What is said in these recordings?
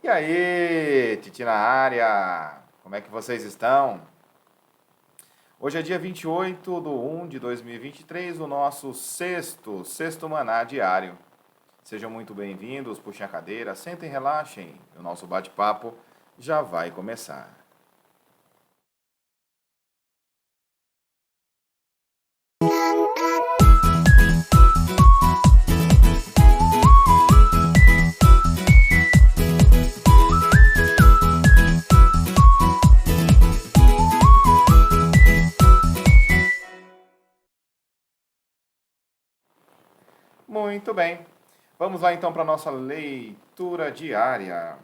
aí, Titi na área? Como é que vocês estão? Hoje é dia 28/1 de 2023, o nosso sexto maná diário. Sejam muito bem-vindos, puxem a cadeira, sentem e relaxem. O nosso bate-papo já vai começar. Muito bem. Vamos lá então para a nossa leitura diária.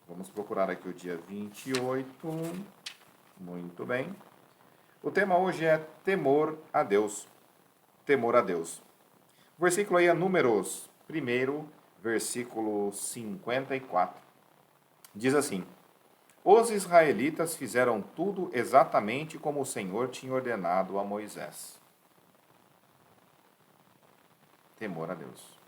Vamos procurar aqui o dia 28. Muito bem. O tema hoje é temor a Deus. Temor a Deus. O versículo aí é Números 1, versículo 54. Diz assim: Os israelitas fizeram tudo exatamente como o Senhor tinha ordenado a Moisés. Temor a Deus.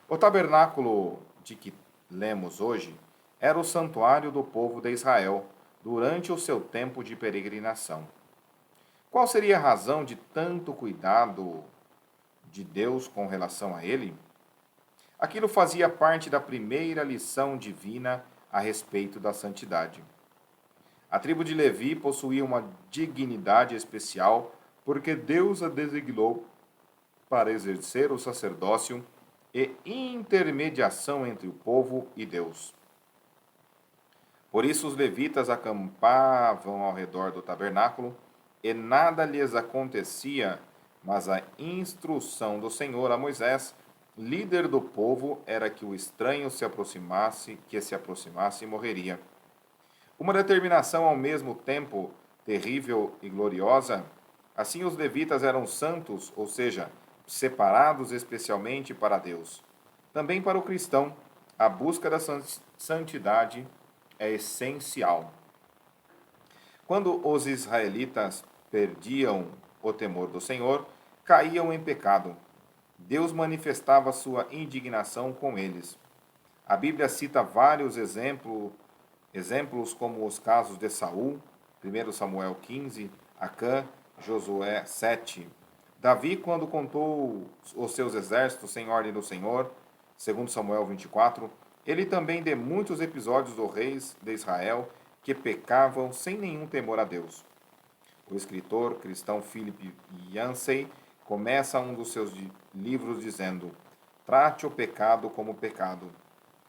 O tabernáculo de que lemos hoje era o santuário do povo de Israel durante o seu tempo de peregrinação. Qual seria a razão de tanto cuidado de Deus com relação a ele? Aquilo fazia parte da primeira lição divina a respeito da santidade. A tribo de Levi possuía uma dignidade especial porque Deus a designou para exercer o sacerdócio e intermediação entre o povo e Deus. Por isso os levitas acampavam ao redor do tabernáculo e nada lhes acontecia, mas a instrução do Senhor a Moisés, líder do povo, era que o estranho se aproximasse morreria. Uma determinação ao mesmo tempo terrível e gloriosa. Assim os levitas eram santos, ou seja, separados especialmente para Deus. Também para o cristão, a busca da santidade é essencial. Quando os israelitas perdiam o temor do Senhor, caíam em pecado. Deus manifestava sua indignação com eles. A Bíblia cita vários exemplos como os casos de Saul, 1 Samuel 15, Acã, Josué 7. Davi, quando contou os seus exércitos sem ordem do Senhor, 2 Samuel 24, ele também de muitos episódios dos reis de Israel que pecavam sem nenhum temor a Deus. O escritor cristão Philip Yancey começa um dos seus livros dizendo: trate o pecado como pecado.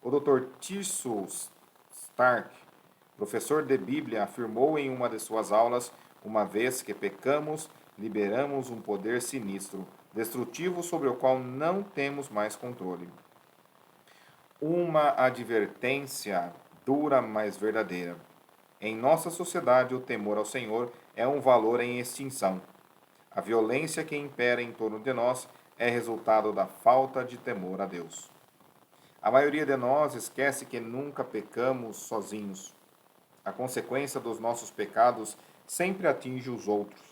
O Dr. Tirso Stark, professor de Bíblia, afirmou em uma de suas aulas: uma vez que pecamos, liberamos um poder sinistro, destrutivo sobre o qual não temos mais controle. Uma advertência dura, mas verdadeira. Em nossa sociedade, o temor ao Senhor é um valor em extinção. A violência que impera em torno de nós é resultado da falta de temor a Deus. A maioria de nós esquece que nunca pecamos sozinhos. A consequência dos nossos pecados sempre atinge os outros.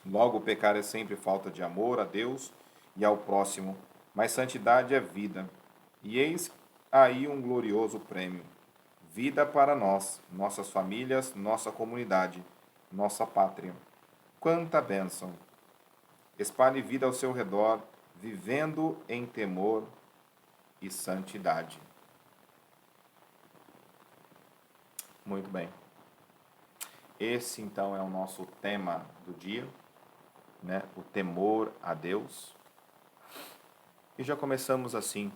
Logo, pecar é sempre falta de amor a Deus e ao próximo, mas santidade é vida. E eis aí um glorioso prêmio. Vida para nós, nossas famílias, nossa comunidade, nossa pátria. Quanta bênção! Espalhe vida ao seu redor, vivendo em temor e santidade. Muito bem. Esse então é o nosso tema do dia, né? O temor a Deus. E já começamos assim.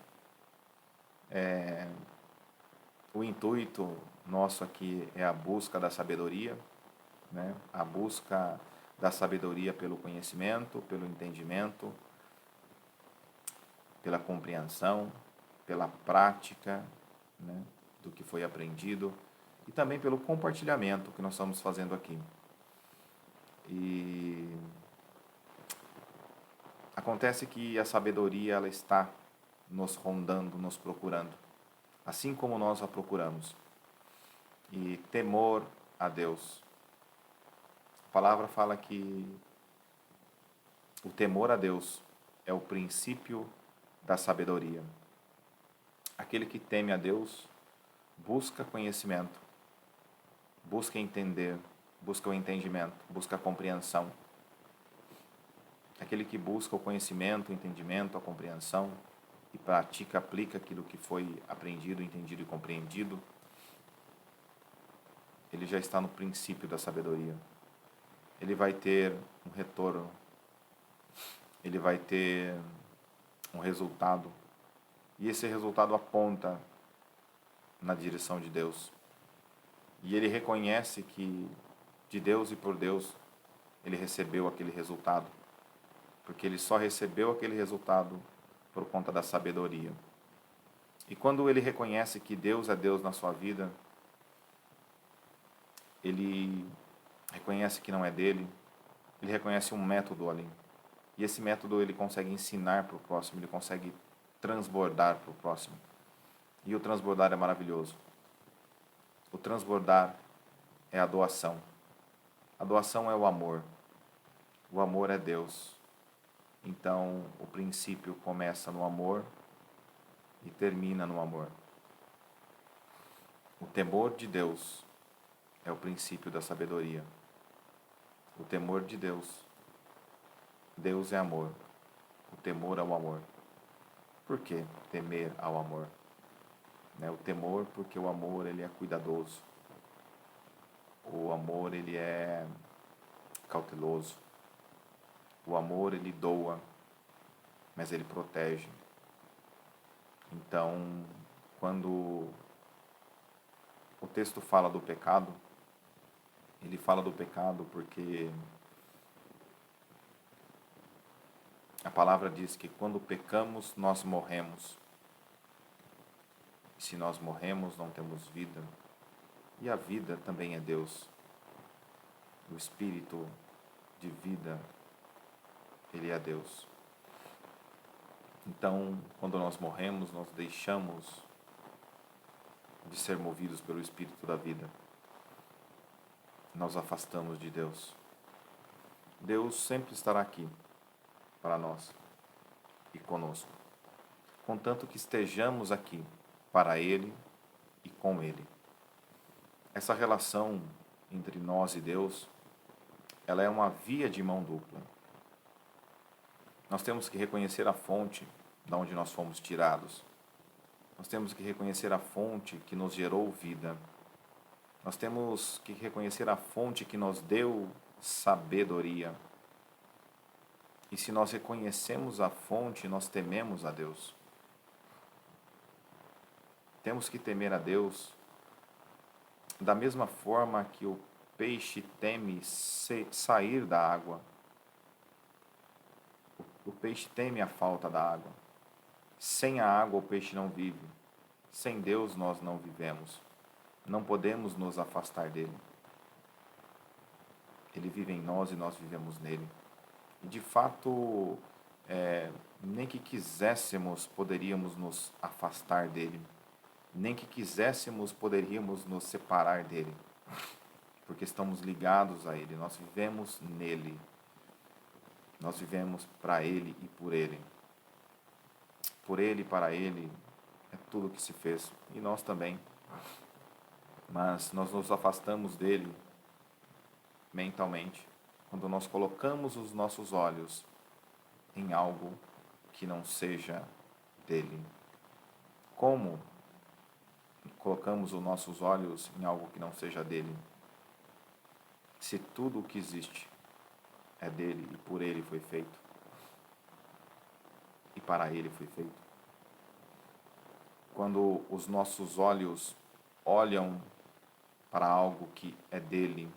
O intuito nosso aqui é a busca da sabedoria, né? A busca da sabedoria pelo conhecimento, pelo entendimento, pela compreensão, pela prática, né, do que foi aprendido e também pelo compartilhamento que nós estamos fazendo aqui. E acontece que a sabedoria ela está nos rondando, nos procurando, assim como nós a procuramos. E temor a Deus. A palavra fala que o temor a Deus é o princípio da sabedoria. Aquele que teme a Deus busca conhecimento, busca entender, busca o entendimento, busca a compreensão. Aquele que busca o conhecimento, o entendimento, a compreensão e pratica, aplica aquilo que foi aprendido, entendido e compreendido, ele já está no princípio da sabedoria. Ele vai ter um retorno, ele vai ter um resultado, e esse resultado aponta na direção de Deus. E ele reconhece que de Deus e por Deus ele recebeu aquele resultado, porque ele só recebeu aquele resultado por conta da sabedoria. E quando ele reconhece que Deus é Deus na sua vida, ele reconhece que não é dele, ele reconhece um método ali. E esse método ele consegue ensinar para o próximo, ele consegue transbordar para o próximo. E o transbordar é maravilhoso. O transbordar é a doação. A doação é o amor. O amor é Deus. Então, o princípio começa no amor e termina no amor. O temor de Deus é o princípio da sabedoria. O temor de Deus. Deus é amor. O temor ao amor. Por que temer ao amor? O temor porque o amor ele é cuidadoso. O amor ele é cauteloso. O amor ele doa, mas ele protege. Então, quando o texto fala do pecado, ele fala do pecado porque a palavra diz que quando pecamos, nós morremos. E se nós morremos, não temos vida. E a vida também é Deus. O espírito de vida, ele é Deus. Então, quando nós morremos, nós deixamos de ser movidos pelo espírito da vida. Nós afastamos de Deus. Deus sempre estará aqui para nós e conosco, contanto que estejamos aqui para Ele e com Ele. Essa relação entre nós e Deus, ela é uma via de mão dupla. Nós temos que reconhecer a fonte de onde nós fomos tirados. Nós temos que reconhecer a fonte que nos gerou vida. Nós temos que reconhecer a fonte que nos deu sabedoria. E se nós reconhecemos a fonte, nós tememos a Deus. Temos que temer a Deus da mesma forma que o peixe teme sair da água. O peixe teme a falta da água. Sem a água o peixe não vive. Sem Deus nós não vivemos. Não podemos nos afastar dele. Ele vive em nós e nós vivemos nele. E de fato, nem que quiséssemos poderíamos nos afastar dele. Nem que quiséssemos poderíamos nos separar dele. Porque estamos ligados a ele. Nós vivemos nele. Nós vivemos para ele e por ele. Por ele e para ele é tudo o que se fez. E nós também. Mas nós nos afastamos dele mentalmente quando nós colocamos os nossos olhos em algo que não seja dele. Como colocamos os nossos olhos em algo que não seja dele? Se tudo o que existe é dele e por ele foi feito, e para ele foi feito. Quando os nossos olhos olham para algo que é dele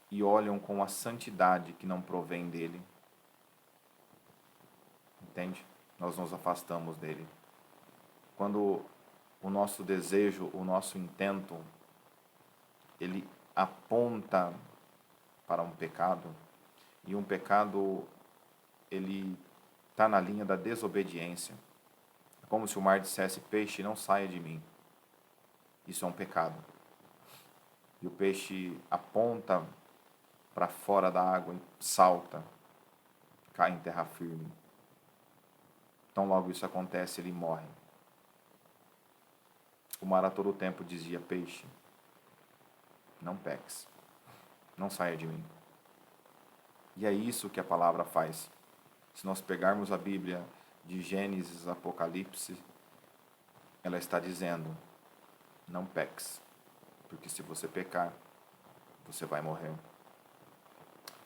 e olham com a santidade que não provém dele, entende? Nós nos afastamos dele. Quando o nosso desejo, o nosso intento, ele aponta para um pecado, e um pecado, ele está na linha da desobediência. É como se o mar dissesse: peixe, não saia de mim. Isso é um pecado. E o peixe aponta para fora da água, salta, cai em terra firme. Então logo isso acontece, ele morre. O mar a todo tempo dizia: peixe, não peques, não saia de mim. E é isso que a palavra faz. Se nós pegarmos a Bíblia de Gênesis, Apocalipse, ela está dizendo: não peques, porque se você pecar, você vai morrer.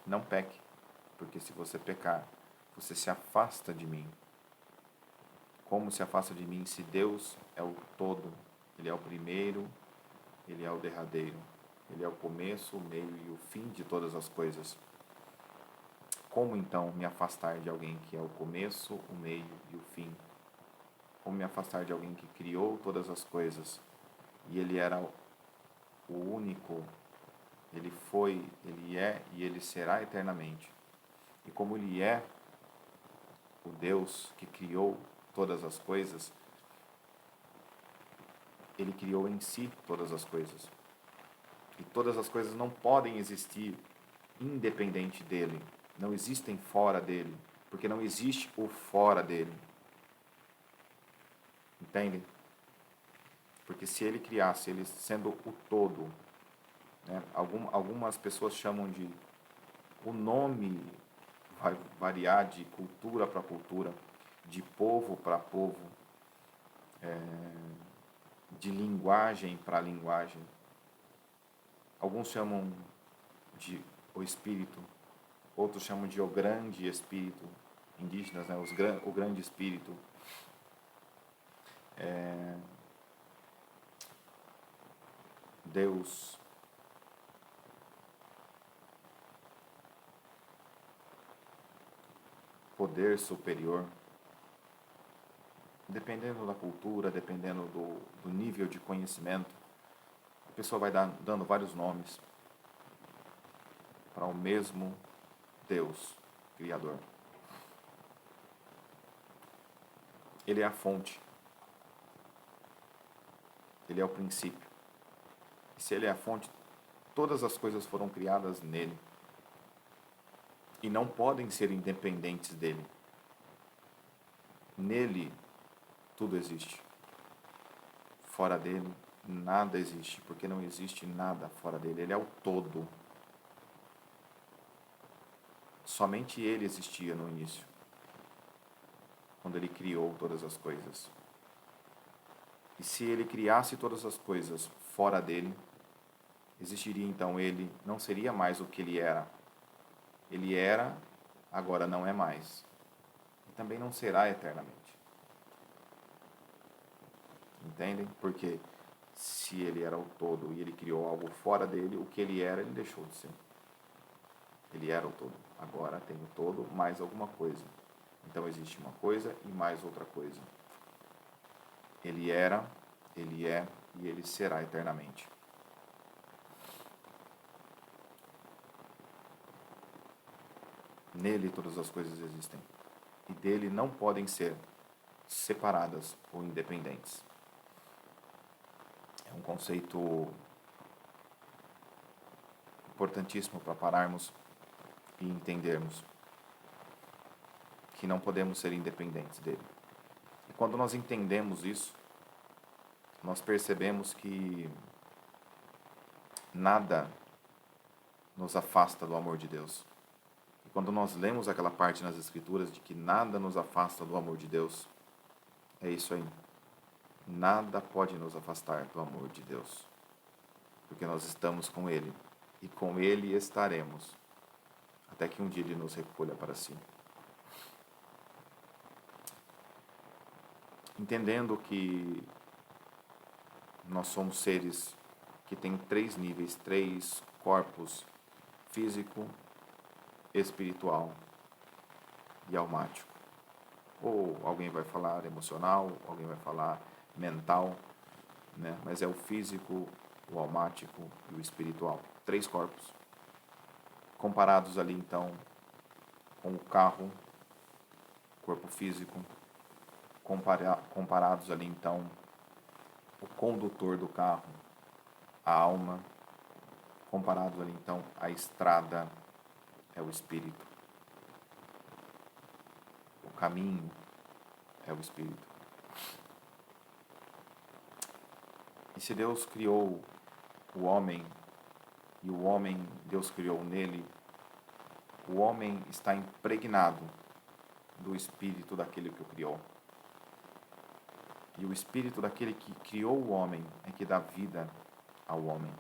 Não peque, porque se você pecar, você se afasta de mim. Como se afasta de mim se Deus é o todo? Ele é o primeiro, Ele é o derradeiro. Ele é o começo, o meio e o fim de todas as coisas. Como então me afastar de alguém que é o começo, o meio e o fim? Como me afastar de alguém que criou todas as coisas? E Ele era o único, Ele foi, Ele é e Ele será eternamente. E como Ele é o Deus que criou todas as coisas, Ele criou em si todas as coisas. E todas as coisas não podem existir independente dele. Não existem fora dele. Porque não existe o fora dele. Entendem? Porque se ele criasse, ele sendo o todo, né? Algumas pessoas chamam de... O nome vai variar de cultura para cultura, de povo para povo, de linguagem para linguagem. Alguns chamam de o Espírito, outros chamam de o grande Espírito, indígenas, né? O grande Espírito. Deus, poder superior. Dependendo da cultura, dependendo do nível de conhecimento, a pessoa vai dando vários nomes para o mesmo Deus, Criador. Ele é a fonte. Ele é o princípio. E se Ele é a fonte, todas as coisas foram criadas nele. E não podem ser independentes dele. Nele, tudo existe. Fora dele, nada existe, porque não existe nada fora dele. Ele é o todo. Somente ele existia no início, quando ele criou todas as coisas. E se ele criasse todas as coisas fora dele, existiria então ele, não seria mais o que ele era. Ele era, agora não é mais. E também não será eternamente. Entendem? Porque se ele era o todo e ele criou algo fora dele, o que ele era, ele deixou de ser. Ele era o todo. Agora tem o todo mais alguma coisa. Então existe uma coisa e mais outra coisa. Ele era, ele é e ele será eternamente. Nele todas as coisas existem. E dele não podem ser separadas ou independentes. É um conceito importantíssimo para pararmos e entendermos que não podemos ser independentes dele. E quando nós entendemos isso, nós percebemos que nada nos afasta do amor de Deus. E quando nós lemos aquela parte nas Escrituras de que nada nos afasta do amor de Deus, é isso aí. Nada pode nos afastar do amor de Deus, porque nós estamos com Ele, e com Ele estaremos, até que um dia Ele nos recolha para si. Entendendo que nós somos seres que têm 3 níveis, 3 corpos: físico, espiritual e almático. Ou alguém vai falar emocional, alguém vai falar mental, né? Mas é o físico, o almático e o espiritual. 3 corpos. Comparados ali então com o carro, corpo físico, comparados ali então o condutor do carro, a alma, comparado ali então a estrada, é o espírito. O caminho é o espírito. E se Deus criou o homem, e o homem Deus criou nele, o homem está impregnado do espírito daquele que o criou. E o espírito daquele que criou o homem é que dá vida ao homem.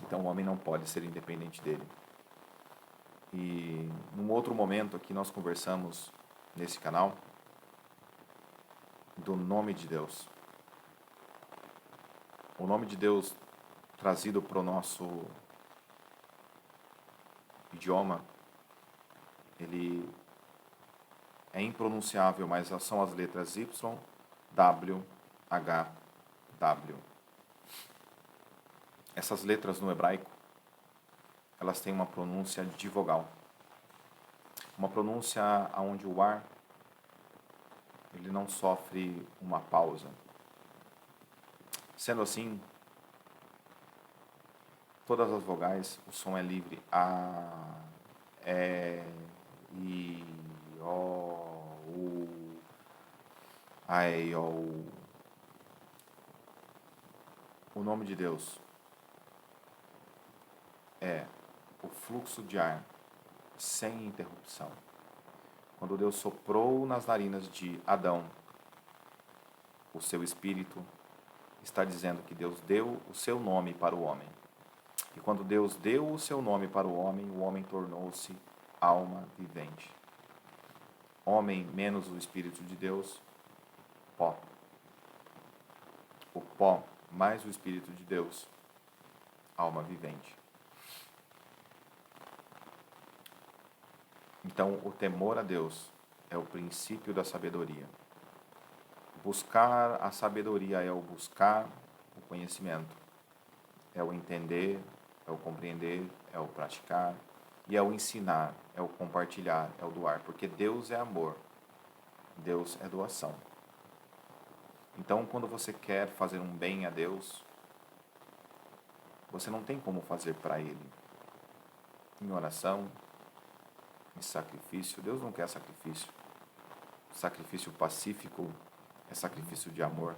Então o homem não pode ser independente dele. E num outro momento aqui nós conversamos nesse canal do nome de Deus. O nome de Deus trazido para o nosso idioma, ele é impronunciável, mas são as letras Y, W, H, W. Essas letras no hebraico, elas têm uma pronúncia de vogal. Uma pronúncia onde o ar ele não sofre uma pausa. Sendo assim, todas as vogais, o som é livre. A, E, I, O, U, A, E, O, U. O nome de Deus é o fluxo de ar sem interrupção. Quando Deus soprou nas narinas de Adão, o seu espírito está dizendo que Deus deu o seu nome para o homem. E quando Deus deu o seu nome para o homem tornou-se alma vivente. Homem menos o Espírito de Deus, pó. O pó mais o Espírito de Deus, alma vivente. Então, o temor a Deus é o princípio da sabedoria. Buscar a sabedoria é o buscar o conhecimento. É o entender, é o compreender, é o praticar, e é o ensinar, é o compartilhar, é o doar. Porque Deus é amor, Deus é doação. Então, quando você quer fazer um bem a Deus, você não tem como fazer para Ele. Em oração, em sacrifício, Deus não quer sacrifício. Sacrifício pacífico é sacrifício de amor.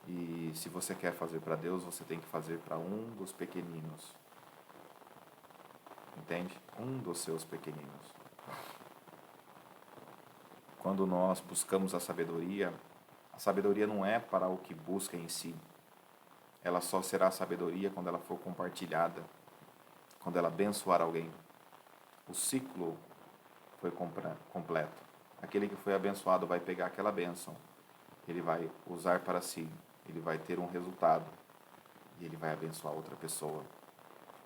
E se você quer fazer para Deus, você tem que fazer para um dos pequeninos. Entende? Um dos seus pequeninos. Quando nós buscamos a sabedoria não é para o que busca em si. Ela só será sabedoria quando ela for compartilhada, quando ela abençoar alguém. O ciclo foi completo. Aquele que foi abençoado vai pegar aquela bênção, ele vai usar para si, ele vai ter um resultado e ele vai abençoar outra pessoa.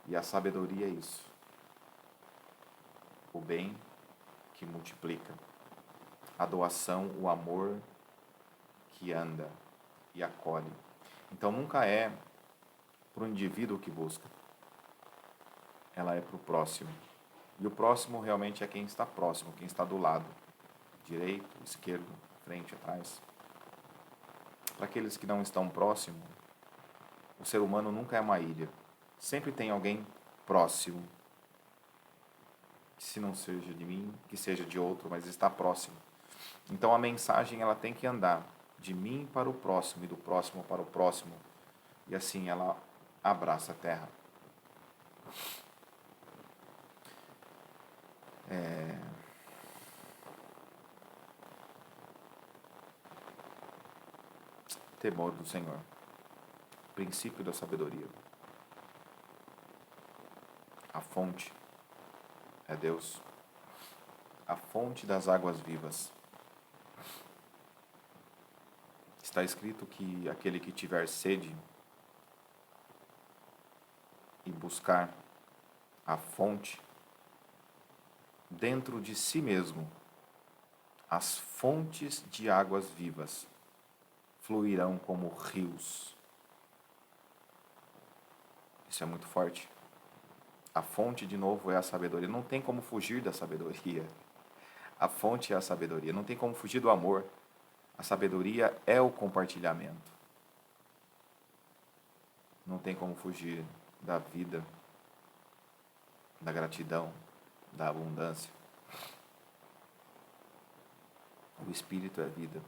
E a sabedoria é isso. O bem que multiplica. A doação, o amor que anda e acolhe. Então nunca é para o indivíduo que busca. Ela é para o próximo. E o próximo realmente é quem está próximo, quem está do lado. Direito, esquerdo, frente, atrás. Para aqueles que não estão próximos, o ser humano nunca é uma ilha. Sempre tem alguém próximo. Que se não seja de mim, que seja de outro, mas está próximo. Então a mensagem ela tem que andar de mim para o próximo e do próximo para o próximo. E assim ela abraça a terra. Temor do Senhor. Princípio da sabedoria. A fonte é Deus. A fonte das águas vivas. Está escrito que aquele que tiver sede e buscar a fonte dentro de si mesmo, as fontes de águas vivas fluirão como rios. Isso é muito forte. A fonte, de novo, é a sabedoria. Não tem como fugir da sabedoria. A fonte é a sabedoria. Não tem como fugir do amor. A sabedoria é o compartilhamento. Não tem como fugir da vida, da gratidão, da abundância. O Espírito é vida.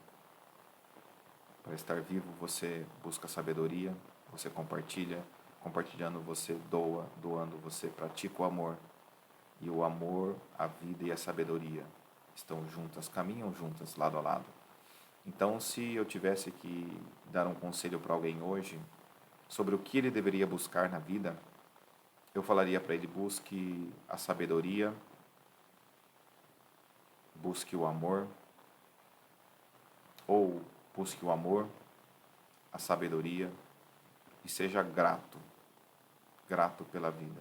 Para estar vivo, você busca sabedoria, você compartilha, compartilhando você doa, doando você pratica o amor. E o amor, a vida e a sabedoria estão juntas, caminham juntas, lado a lado. Então, se eu tivesse que dar um conselho para alguém hoje sobre o que ele deveria buscar na vida, eu falaria para ele: busque a sabedoria, busque o amor, ou busque o amor, a sabedoria e seja grato, grato pela vida.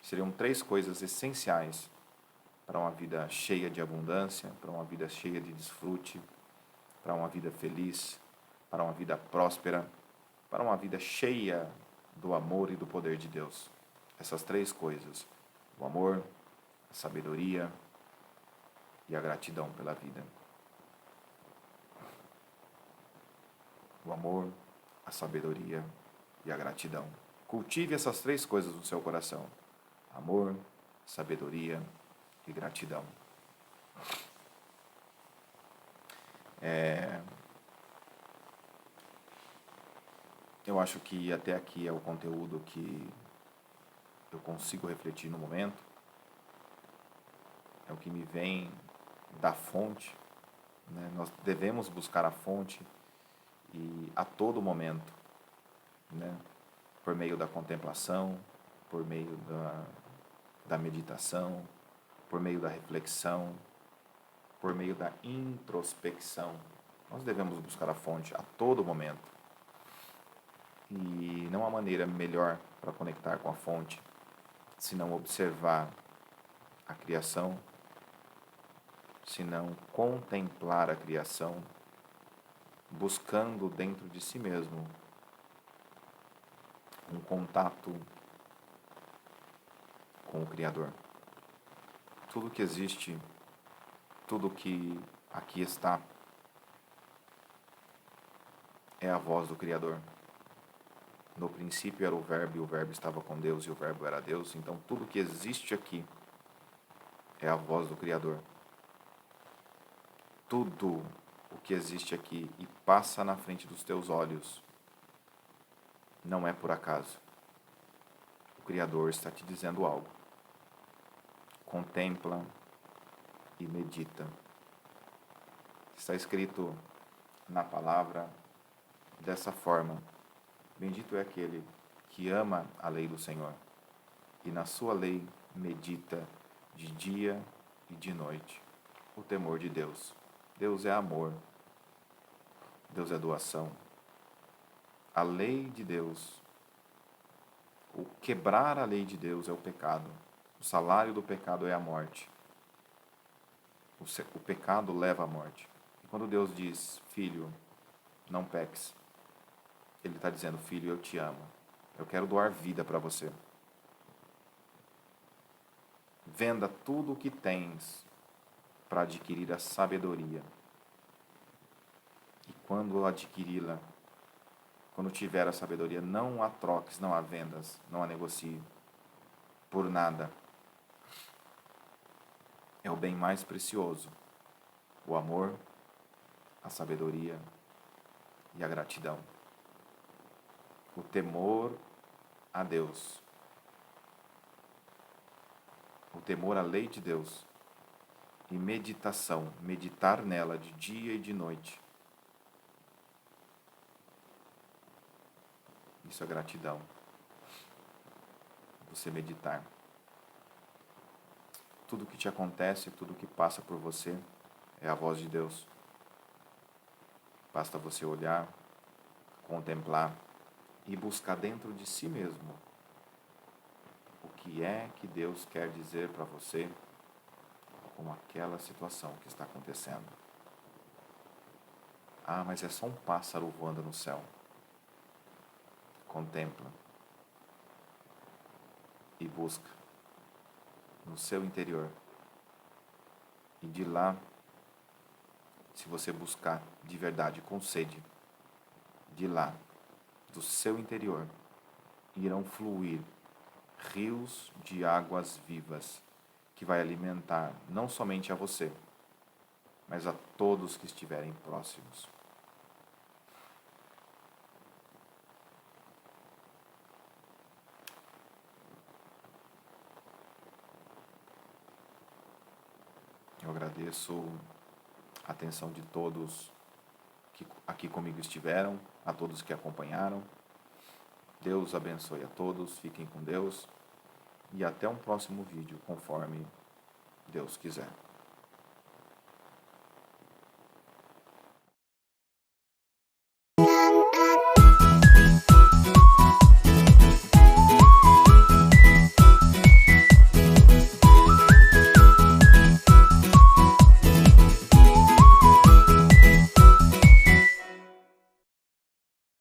Seriam 3 coisas essenciais para uma vida cheia de abundância, para uma vida cheia de desfrute, para uma vida feliz, para uma vida próspera, para uma vida cheia do amor e do poder de Deus. Essas 3 coisas: o amor, a sabedoria e a gratidão pela vida. O amor, a sabedoria e a gratidão. Cultive essas 3 coisas no seu coração: amor, sabedoria e gratidão. Eu acho que até aqui é o conteúdo que eu consigo refletir no momento. É o que me vem da fonte, né? Nós devemos buscar a fonte e a todo momento, né? Por meio da contemplação, por meio da meditação, por meio da reflexão, por meio da introspecção. Nós devemos buscar a fonte a todo momento. E não há maneira melhor para conectar com a fonte senão observar a criação, senão contemplar a criação, buscando dentro de si mesmo um contato com o Criador. Tudo que existe, tudo que aqui está, é a voz do Criador. No princípio era o Verbo, e o Verbo estava com Deus, e o Verbo era Deus. Então tudo que existe aqui é a voz do Criador. Tudo o que existe aqui e passa na frente dos teus olhos não é por acaso. O Criador está te dizendo algo. Contempla e medita. Está escrito na palavra dessa forma: bendito é aquele que ama a lei do Senhor e na sua lei medita de dia e de noite. O temor de Deus. Deus é amor. Deus é doação. A lei de Deus, o quebrar a lei de Deus é o pecado. O salário do pecado é a morte. O pecado leva à morte. E quando Deus diz: filho, não peques, Ele está dizendo: filho, eu te amo. Eu quero doar vida para você. Venda tudo o que tens para adquirir a sabedoria. E quando adquiri-la, quando tiver a sabedoria, não há troques, não há vendas, não há negocio por nada. É o bem mais precioso: o amor, a sabedoria e a gratidão. O temor a Deus. O temor à lei de Deus. E meditação, meditar nela de dia e de noite. Isso é gratidão. Você meditar. Tudo que te acontece, tudo que passa por você é a voz de Deus. Basta você olhar, contemplar e buscar dentro de si mesmo o que é que Deus quer dizer para você com aquela situação que está acontecendo. Ah, mas é só um pássaro voando no céu. Contempla e busca no seu interior. E de lá, se você buscar de verdade com sede, de lá, do seu interior, irão fluir rios de águas vivas que vai alimentar não somente a você, mas a todos que estiverem próximos. Eu agradeço a atenção de todos que aqui comigo estiveram, a todos que acompanharam. Deus abençoe a todos, fiquem com Deus e até um próximo vídeo, conforme Deus quiser.